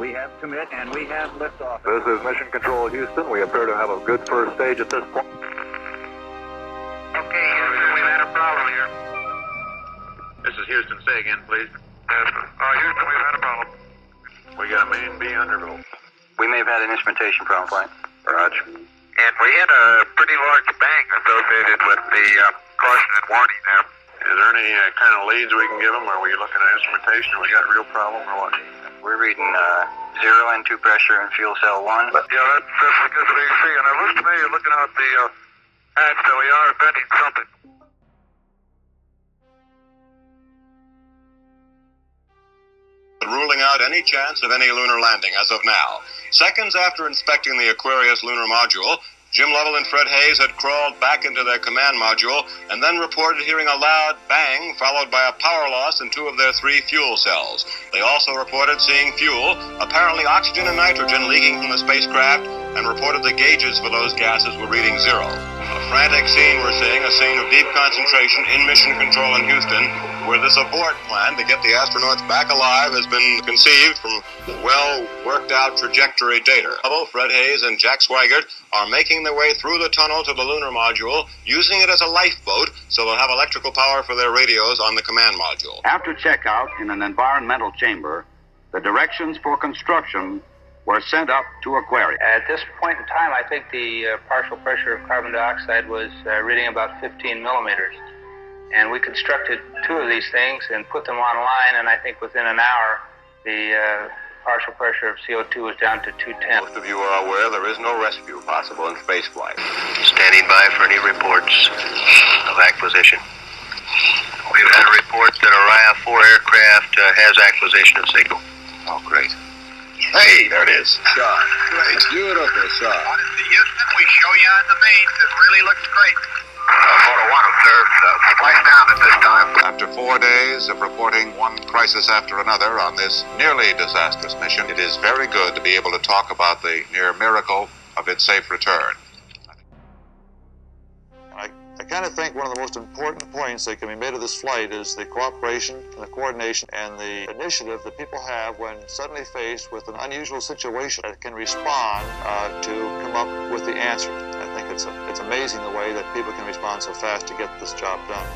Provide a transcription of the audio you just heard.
We have commit and we have liftoff. This is Mission Control Houston. We appear to have a good first stage at this point. Okay, Houston, we've had a problem here. This is Houston. Say again, please. Yes, Houston, we've had a problem. We got a main B undergo. We may have had an instrumentation problem, Flight. Roger. And we had a pretty large bang associated with the caution and warning there. Is there any kind of leads we can give them? Are we looking at instrumentation? Or we got a real problem or what? We're reading 0 N2 pressure in fuel cell 1. Yeah, that's because of AC. And it looks to me, looking out the hatch, that we are venting something. Ruling out any chance of any lunar landing as of now. Seconds after inspecting the Aquarius lunar module, Jim Lovell and Fred Hayes had crawled back into their command module and then reported hearing a loud bang followed by a power loss in 2 of their 3 fuel cells. They also reported seeing fuel, apparently oxygen and nitrogen, leaking from the spacecraft, and reported the gauges for those gases were reading 0. A frantic scene we're seeing, a scene of deep concentration in Mission Control in Houston, where this abort plan to get the astronauts back alive has been conceived from well-worked-out trajectory data. Fred Hayes and Jack Swigert are making their way through the tunnel to the lunar module, using it as a lifeboat, so they'll have electrical power for their radios on the command module. After checkout in an environmental chamber, the directions for construction were sent up to Aquarius. At this point in time, I think the partial pressure of carbon dioxide was reading about 15 millimeters. And we constructed 2 of these things and put them online, and I think within an hour, the partial pressure of CO2 was down to 210. Most of you are aware there is no rescue possible in spaceflight. Standing by for any reports of acquisition. We've had a report that a RIA-4 aircraft has acquisition of signal. Oh, great. Hey, there it is. Shot. Great. Beautiful shot. Houston, we show you on the mains. It really looks great. Photo 1 observed splash down at this time. After 4 days of reporting one crisis after another on this nearly disastrous mission, it is very good to be able to talk about the near miracle of its safe return. I kind of think one of the most important points that can be made of this flight is the cooperation and the coordination and the initiative that people have when suddenly faced with an unusual situation that can respond to come up with the answer. I think it's amazing the way that people can respond so fast to get this job done.